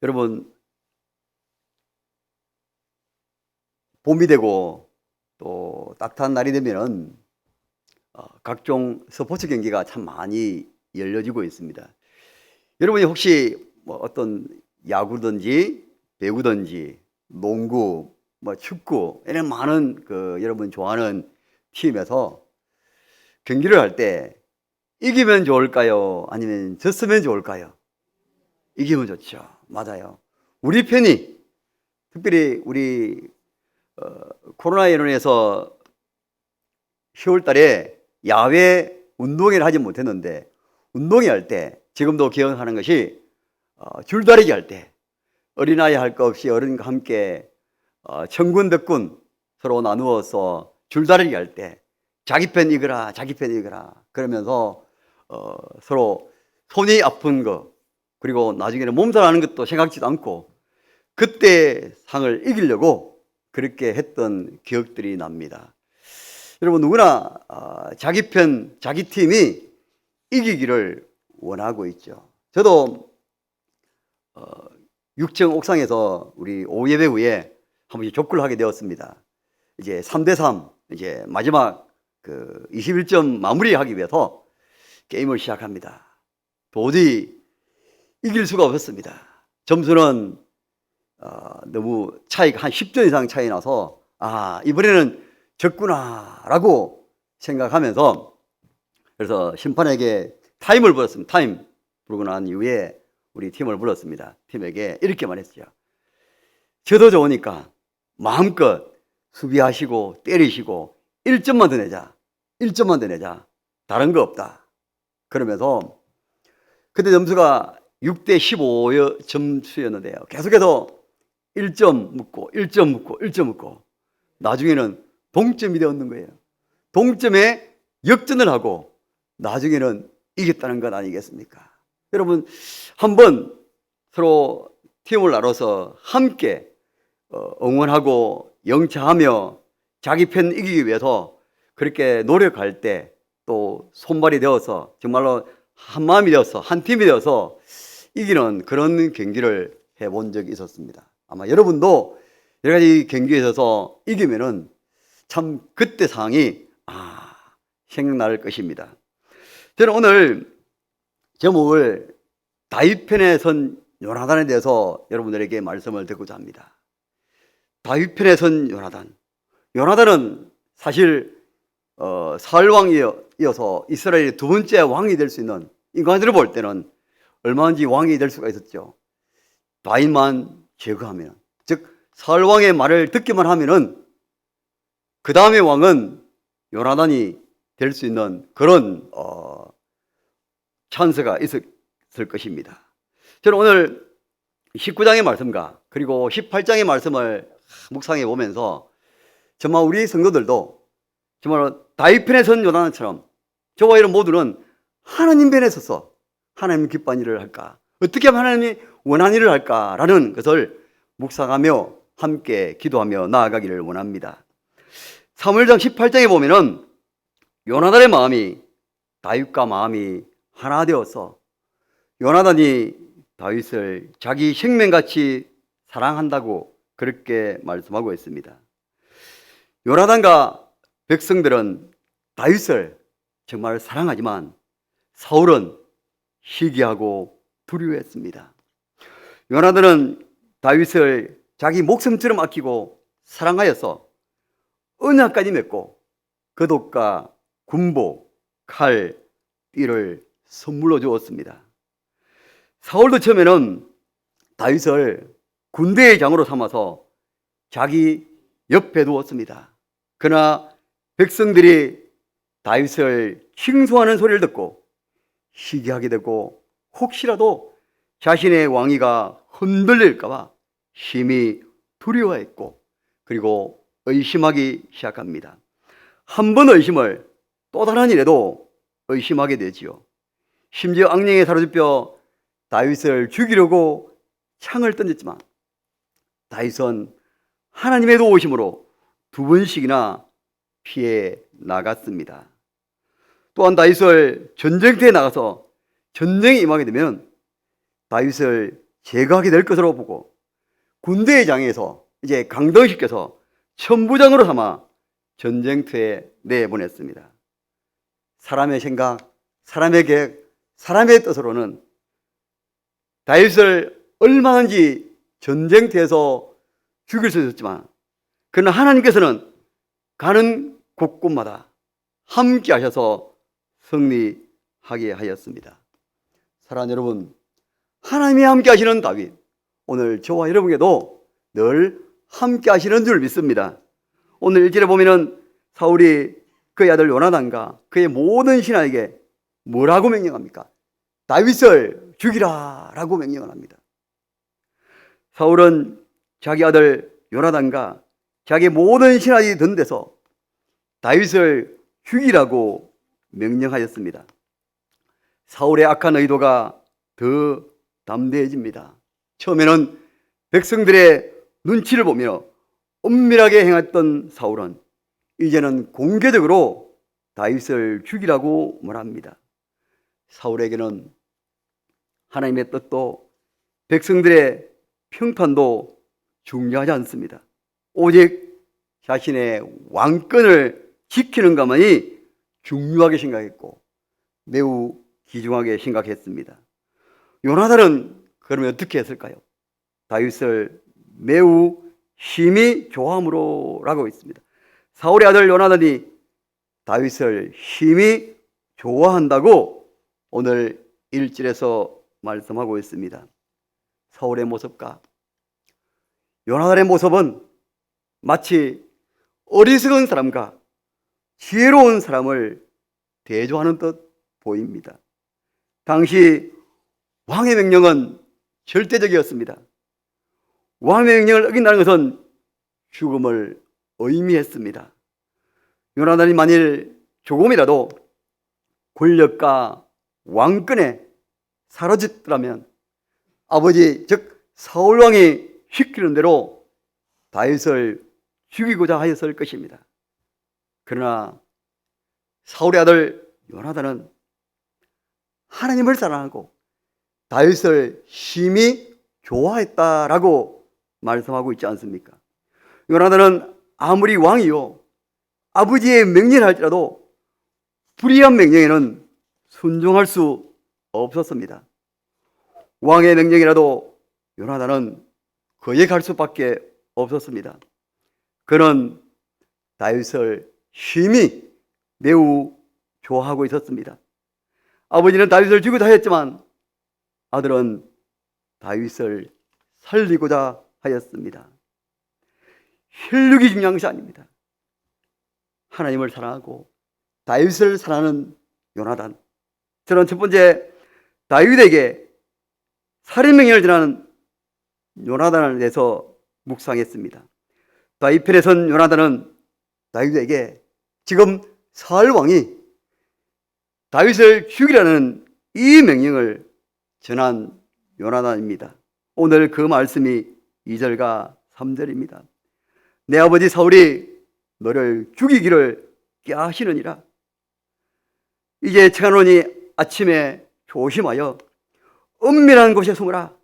여러분, 봄이 되고 또 따뜻한 날이 되면은 각종 스포츠 경기가 참 많이 열려지고 있습니다. 여러분이 혹시 뭐 어떤 야구든지 배구든지 농구, 뭐 축구 이런 많은 여러분 좋아하는 팀에서 경기를 할 때 이기면 좋을까요? 아니면 졌으면 좋을까요? 이기면 좋죠. 맞아요. 우리 편이 특별히 우리 코로나로 인해서 10월 달에 야외 운동회를 하지 못했는데, 운동회 할 때 지금도 기억하는 것이 줄다리기 할 때 어린아이 할 것 없이 어른과 함께 천군 백군 서로 나누어서 줄다리기 할 때 자기 편 이거라 자기 편 이거라 그러면서 서로 손이 아픈 거, 그리고 나중에는 몸살 나는 것도 생각지도 않고 그때 상을 이기려고 그렇게 했던 기억들이 납니다. 여러분, 누구나 자기 편, 자기 팀이 이기기를 원하고 있죠. 저도 6층 옥상에서 우리 오후 예배 후에 한 번씩 족구를 하게 되었습니다. 이제 3대3 이제 마지막 21점 마무리하기 위해서 게임을 시작합니다. 도저히 이길 수가 없었습니다. 점수는 너무 차이가 한 10점 이상 차이 나서 이번에는 졌구나 라고 생각하면서, 그래서 심판에게 타임을 불었습니다. 타임 부르고 난 이후에 우리 팀을 불렀습니다. 팀에게 이렇게 말했어요. 저도 좋으니까 마음껏 수비하시고 때리시고 1점만 더 내자. 1점만 더 내자. 다른 거 없다. 그러면서 그때 점수가 6대15 점수였는데요. 계속해서 1점 묻고 1점 묻고 1점 묻고 나중에는 동점이 되었는 거예요. 동점에 역전을 하고 나중에는 이겼다는 것 아니겠습니까? 여러분, 한번 서로 팀을 나눠서 함께 응원하고 영차하며 자기 편 이기기 위해서 그렇게 노력할 때 또 손발이 되어서 정말로 한 마음이 되어서 한 팀이 되어서 이기는 그런 경기를 해본 적이 있었습니다. 아마 여러분도 여러 가지 경기에 있어서 이기면은 참 그때 상황이 생각날 것입니다. 저는 오늘 제목을 다윗 편에 선 요나단에 대해서 여러분들에게 말씀을 드리고자 합니다. 다윗 편에 선 요나단. 요나단은 사실 사울 왕이어서 이스라엘의 두 번째 왕이 될 수 있는, 인간으로 볼 때는 얼마든지 왕이 될 수가 있었죠. 다윗만 제거하면, 즉 사울 왕의 말을 듣기만 하면은 그 다음의 왕은 요나단이 될 수 있는 그런 찬스가 있을 것입니다. 저는 오늘 19장의 말씀과 그리고 18장의 말씀을 묵상해 보면서 정말 우리 성도들도 정말 다윗 편에 선 요나단처럼 저와 이런 모두는 하나님 편에 서서 하나님 기뻐하는 일을 할까, 어떻게 하면 하나님이 원하는 일을 할까라는 것을 묵상하며 함께 기도하며 나아가기를 원합니다. 사무엘상 18장에 보면은 요나단의 마음이 다윗과 마음이 하나 되어서 요나단이 다윗을 자기 생명같이 사랑한다고 그렇게 말씀하고 있습니다. 요나단과 백성들은 다윗을 정말 사랑하지만 사울은 시기하고 두려워했습니다. 요나단은 다윗을 자기 목숨처럼 아끼고 사랑하여서 언약까지 맺고 겉옷과 군복, 칼, 띠를 선물로 주었습니다. 사울도 처음에는 다윗을 군대의 장으로 삼아서 자기 옆에 두었습니다. 그러나 백성들이 다윗을 칭송하는 소리를 듣고 시기하게 되고 혹시라도 자신의 왕위가 흔들릴까봐 심히 두려워했고 그리고 의심하기 시작합니다. 한 번 의심을 또 다른 일에도 의심하게 되지요. 심지어 악령에 사로잡혀 다윗을 죽이려고 창을 던졌지만 다윗은 하나님의 도우심으로 2번씩이나 피해 나갔습니다. 또한 다윗을 전쟁터에 나가서 전쟁에 임하게 되면 다윗을 제거하게 될 것으로 보고 군대의 장에서 이제 강등시켜서 천부장으로 삼아 전쟁터에 내보냈습니다. 사람의 생각, 사람의 계획, 사람의 뜻으로는 다윗을 얼마든지 전쟁터에서 죽일 수 있었지만, 그러나 하나님께서는 가는 곳곳마다 함께 하셔서 승리하게 하였습니다. 사랑하는 여러분, 하나님이 함께 하시는 다윗, 오늘 저와 여러분에게도 늘 함께 하시는 줄 믿습니다. 오늘 1절에 보면은 사울이 그의 아들 요나단과 그의 모든 신하에게 뭐라고 명령합니까? 다윗을 죽이라 라고 명령을 합니다. 사울은 자기 아들 요나단과 자기 모든 신하들이 든 데서 다윗을 죽이라고 명령하였습니다. 사울의 악한 의도가 더 담대해집니다. 처음에는 백성들의 눈치를 보며 엄밀하게 행했던 사울은 이제는 공개적으로 다윗을 죽이라고 말합니다. 사울에게는 하나님의 뜻도 백성들의 평판도 중요하지 않습니다. 오직 자신의 왕권을 지키는 것만이 중요하게 생각했고 매우 귀중하게 생각했습니다. 요나단은 그러면 어떻게 했을까요? 다윗을 매우 심히 좋아함으로 라고 있습니다. 사울의 아들 요나단이 다윗을 심히 좋아한다고 오늘 1절에서 말씀하고 있습니다. 사울의 모습과 요나단의 모습은 마치 어리석은 사람과 지혜로운 사람을 대조하는 듯 보입니다. 당시 왕의 명령은 절대적이었습니다. 왕의 명령을 어긴다는 것은 죽음을 의미했습니다. 요나단이 만일 조금이라도 권력과 왕권에 사로잡더라면 아버지 즉 사울왕이 시키는 대로 다윗을 죽이고자 하였을 것입니다. 그러나 사울의 아들 요나단은 하나님을 사랑하고 다윗을 심히 좋아했다라고 말씀하고 있지 않습니까? 요나단은 아무리 왕이요 아버지의 명령을 할지라도 불의한 명령에는 순종할 수 없었습니다. 왕의 명령이라도 요나단은 거역할 수밖에 없었습니다. 그는 다윗을 심히 매우 좋아하고 있었습니다. 아버지는 다윗을 죽이고자 하였지만 아들은 다윗을 살리고자 하였습니다. 혈육이 중요한 것이 아닙니다. 하나님을 사랑하고 다윗을 사랑하는 요나단. 저는 첫 번째 다윗에게 살인명령을 전하는 요나단에 대해서 묵상했습니다. 다윗 편에 선 요나단은 다윗에게 지금 사울 왕이 다윗을 죽이라는 이 명령을 전한 요나단입니다. 오늘 그 말씀이 2절과 3절입니다. 내 아버지 사울이 너를 죽이기를 꾀하시느니라. 이제 청하노니 아침에 조심하여 은밀한 곳에 숨으라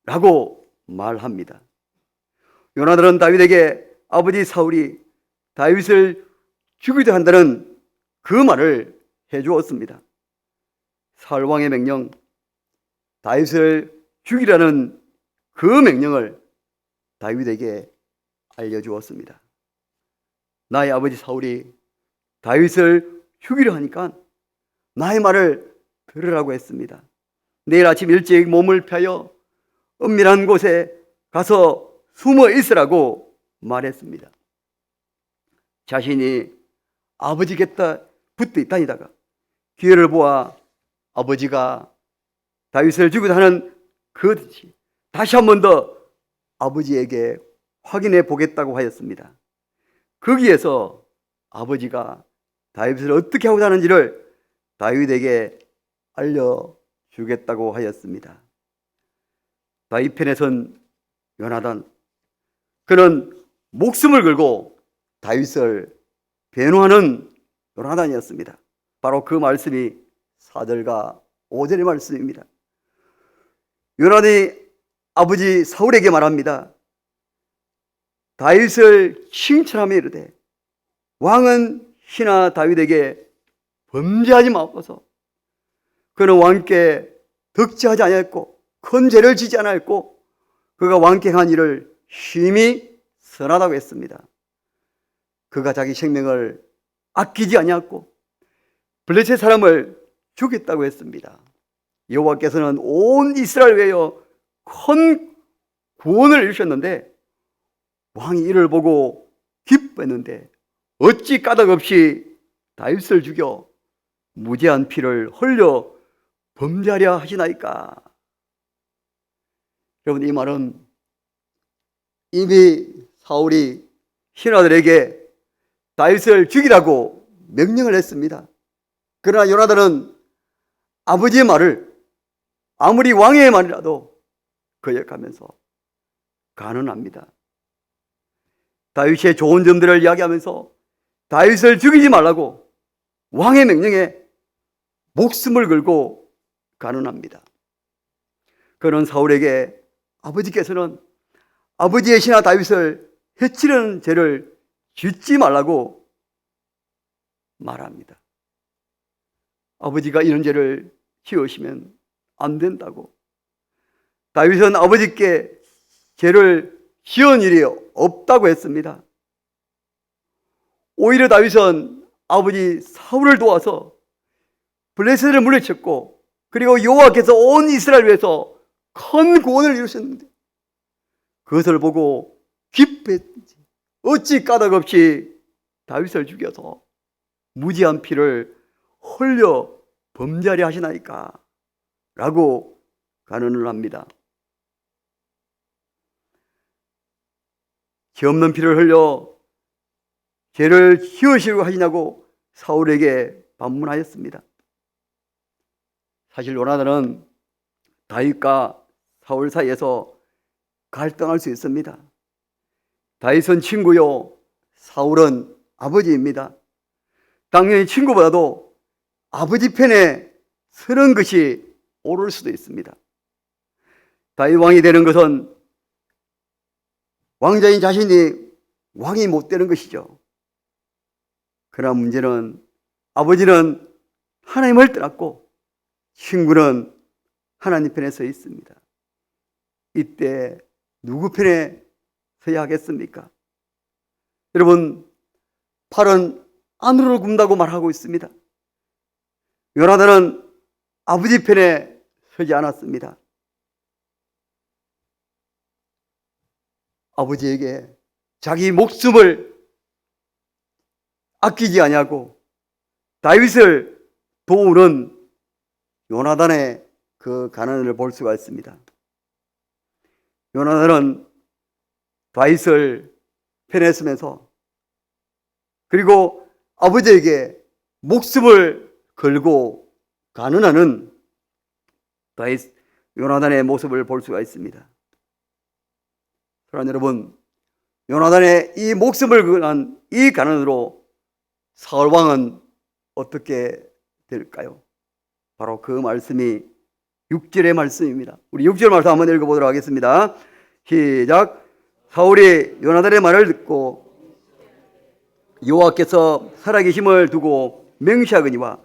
라고 말합니다. 요나단은 다윗에게 아버지 사울이 다윗을 죽이려 한다는 그 말을 해주었습니다. 사울 왕의 명령, 다윗을 죽이라는 그 명령을 다윗에게 알려주었습니다. 나의 아버지 사울이 다윗을 죽이려 하니까 나의 말을 들으라고 했습니다. 내일 아침 일찍 몸을 펴여 은밀한 곳에 가서 숨어 있으라고 말했습니다. 자신이 아버지 곁에 붙어 있다니다가 기회를 보아 아버지가 다윗을 죽이려 하는 그것이 다시 한 번 더 아버지에게 확인해 보겠다고 하였습니다. 거기에서 아버지가 다윗을 어떻게 하고자 하는지를 다윗에게 알려주겠다고 하였습니다. 다윗 편에 선 요나단, 그는 목숨을 걸고 다윗을 변호하는 요나단이었습니다. 바로 그 말씀이 4절과 5절의 말씀입니다. 요나단이 아버지 사울에게 말합니다. 다윗을 칭찬하며 이르되 왕은 희나 다윗에게 범죄하지 마옵소서. 그는 왕께 덕지하지 아니하였고 큰 죄를 지지 않았고 그가 왕께 한 일을 심히 선하다고 했습니다. 그가 자기 생명을 아끼지 아니하였고 블레셋 사람을 죽였다고 했습니다. 여호와께서는 온 이스라엘 위하여 큰 구원을 이루셨는데 왕이 이를 보고 기뻐했는데 어찌 까닭없이 다윗을 죽여 무죄한 피를 흘려 범죄하려 하시나이까. 여러분, 이 말은 이미 사울이 신하들에게 다윗을 죽이라고 명령을 했습니다. 그러나 요나단은 아버지의 말을 아무리 왕의 말이라도 거역하면서 간언합니다. 다윗의 좋은 점들을 이야기하면서 다윗을 죽이지 말라고 왕의 명령에 목숨을 걸고 간언합니다. 그는 사울에게 아버지께서는 아버지의 신하 다윗을 해치려는 죄를 짓지 말라고 말합니다. 아버지가 이런 죄를 지으시면 안 된다고. 다윗은 아버지께 죄를 지은 일이 없다고 했습니다. 오히려 다윗은 아버지 사울을 도와서 블레셋을 물리쳤고 그리고 여호와께서 온 이스라엘 위해서 큰 구원을 이루셨는데 그것을 보고 기뻐했지. 어찌 까닭없이 다윗을 죽여서 무지한 피를 흘려 범죄하려 하시나이까 라고 간언을 합니다. 죄 없는 피를 흘려 죄를 지으시려고 하시냐고 사울에게 반문하였습니다. 사실 요나단은 다윗과 사울 사이에서 갈등할 수 있습니다. 다윗은 친구요, 사울은 아버지입니다. 당연히 친구보다도 아버지 편에 서는 것이 옳을 수도 있습니다. 다윗 왕이 되는 것은 왕자인 자신이 왕이 못 되는 것이죠. 그러나 문제는 아버지는 하나님을 떠났고 친구는 하나님 편에 서 있습니다. 이때 누구 편에 서야 하겠습니까? 여러분, 팔은 안으로 굽는다고 말하고 있습니다. 요나단은 아버지 편에 서지 않았습니다. 아버지에게 자기 목숨을 아끼지 아니하고 다윗을 도우는 요나단의 그 간언을 볼 수가 있습니다. 요나단은 다윗을 편에 서면서 그리고 아버지에게 목숨을 걸고 간언하는 다윗 요나단의 모습을 볼 수가 있습니다. 사랑하는 여러분, 요나단의 이 목숨을 걸은 이 간언으로 사울 왕은 어떻게 될까요? 바로 그 말씀이 6절의 말씀입니다. 우리 6절 말씀 한번 읽어보도록 하겠습니다. 시작. 사울이 요나단의 말을 듣고 여호와께서 살아계심을 두고 맹세하거니와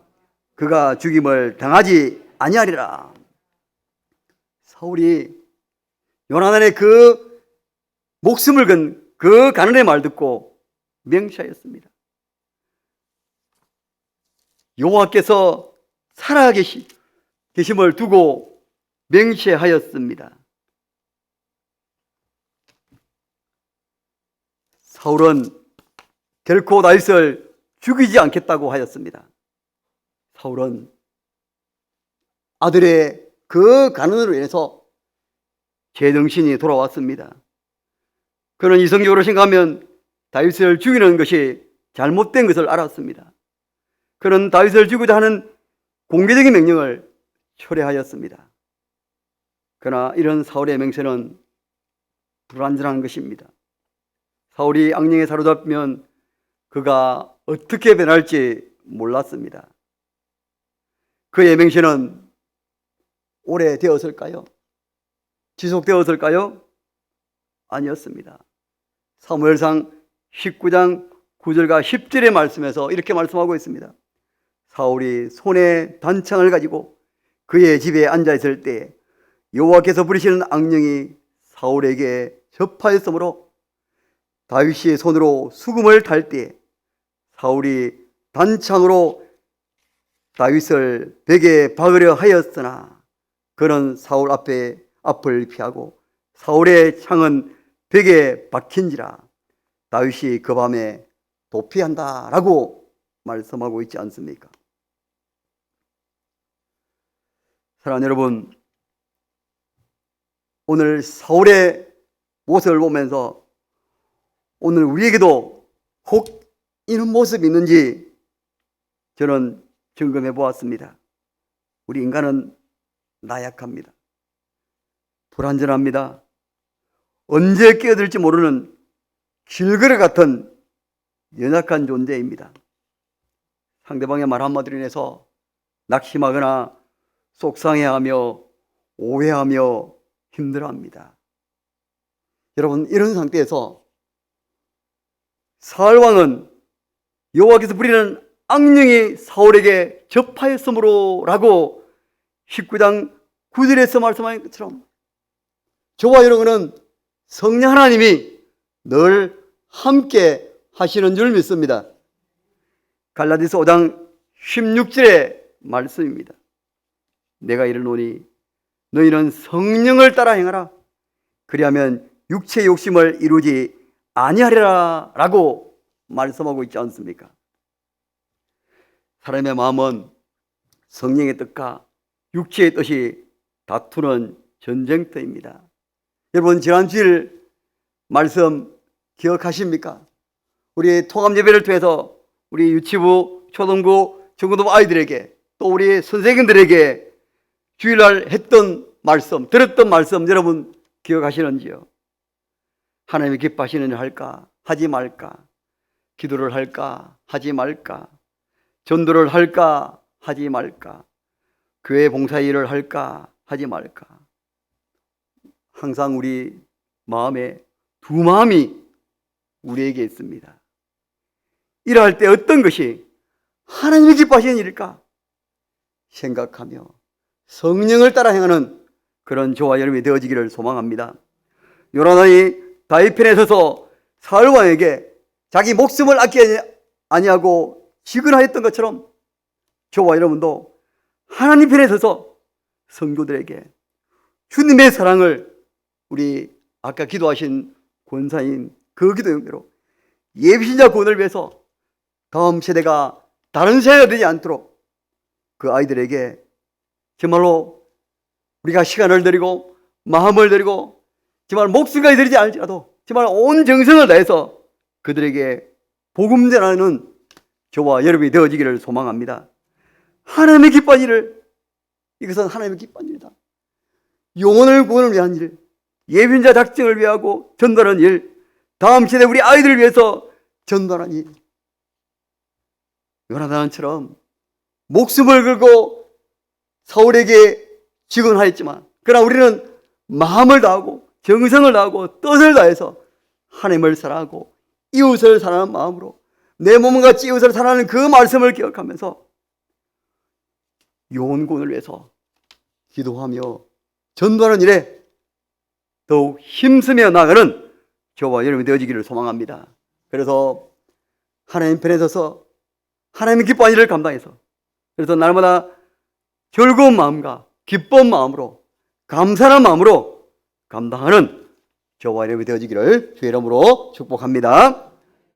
그가 죽임을 당하지 아니하리라. 사울이 요나단의 그 목숨을 건 그 간언의 말 듣고 맹세하였습니다. 여호와께서 살아계심을 두고 맹세하였습니다. 사울은 결코 다윗을 죽이지 않겠다고 하였습니다. 사울은 아들의 그 간언으로 인해서 제정신이 돌아왔습니다. 그는 이성적으로 생각하면 다윗을 죽이는 것이 잘못된 것을 알았습니다. 그는 다윗을 죽이자 하는 공개적인 명령을 철회하였습니다. 그러나 이런 사울의 맹세는 불완전한 것입니다. 사울이 악령에 사로잡히면 그가 어떻게 변할지 몰랐습니다. 그의 맹세는 오래되었을까요? 지속되었을까요? 아니었습니다. 사무엘상 19장 9절과 10절의 말씀에서 이렇게 말씀하고 있습니다. 사울이 손에 단창을 가지고 그의 집에 앉아있을 때 여호와께서 부리시는 악령이 사울에게 접하였으므로 다윗이 손으로 수금을 탈 때 사울이 단창으로 다윗을 벽에 박으려 하였으나 그는 사울 앞을 피하고 사울의 창은 벽에 박힌지라 다윗이 그 밤에 도피한다 라고 말씀하고 있지 않습니까? 사랑하는 여러분, 오늘 사울의 모습을 보면서 오늘 우리에게도 혹 이런 모습이 있는지 저는 점검해 보았습니다. 우리 인간은 나약합니다. 불완전합니다. 언제 끼어들지 모르는 길거리 같은 연약한 존재입니다. 상대방의 말 한마디로 인해서 낙심하거나 속상해하며 오해하며 힘들어합니다. 여러분, 이런 상태에서 사울왕은 여호와께서 부리는 악령이 사울에게 접하였으므로 라고 19장 9절에서 말씀하신 것처럼 저와 여러분은 성령 하나님이 늘 함께 하시는 줄 믿습니다. 갈라디아서 5장 16절의 말씀입니다. 내가 이르노니 너희는 성령을 따라 행하라. 그리하면 육체의 욕심을 이루지 아니하리라 라고 말씀하고 있지 않습니까? 사람의 마음은 성령의 뜻과 육체의 뜻이 다투는 전쟁터입니다. 여러분, 지난 주일 말씀 기억하십니까? 우리 통합 예배를 통해서 우리 유치부, 초등부, 중고등부 아이들에게 또 우리 선생님들에게 주일날 했던 말씀, 들었던 말씀 여러분 기억하시는지요? 하나님이 기뻐하시는 일 할까? 하지 말까? 기도를 할까? 하지 말까? 전도를 할까? 하지 말까? 교회 봉사 일을 할까? 하지 말까? 항상 우리 마음에 두 마음이 우리에게 있습니다. 일할 때 어떤 것이 하나님이 기뻐하시는 일일까? 생각하며 성령을 따라 행하는 그런 저와 여러분이 되어지기를 소망합니다. 요나단이 다윗 편에 서서 사울 왕에게 자기 목숨을 아끼지 아니하고 지근하였던 것처럼 저와 여러분도 하나님 편에 서서 성도들에게 주님의 사랑을 우리 아까 기도하신 권사님 그 기도 용대로 예비신자 구원을 위해서 다음 세대가 다른 세대가 되지 않도록 그 아이들에게 정말로 우리가 시간을 드리고 마음을 드리고 정말 목숨까지 드리지 않을지라도 정말 온 정성을 다해서 그들에게 복음 전하는 저와 여러분이 되어지기를 소망합니다. 하나님의 기뻐하는 일을, 이것은 하나님의 기뻐하는 일이다. 영혼을 구원을 위한 일, 예비인자 작정을 위하고 전달하는 일, 다음 세대 우리 아이들을 위해서 전달하는 일. 요나단처럼 목숨을 걸고 사울에게 지원하였지만 그러나 우리는 마음을 다하고 정성을 다하고 뜻을 다해서 하나님을 사랑하고 이웃을 사랑하는 마음으로 내 몸과 이웃을 사랑하는 그 말씀을 기억하면서 영혼구원을 위해서 기도하며 전도하는 일에 더욱 힘쓰며 나가는 저와 여러분이 되어지기를 소망합니다. 그래서 하나님 편에 서서 하나님의 기뻐하는 일을 감당해서 그래서 날마다 즐거운 마음과 기쁜 마음으로 감사한 마음으로 감당하는 저와 여러분이 되어지기를 주의 이름으로 축복합니다.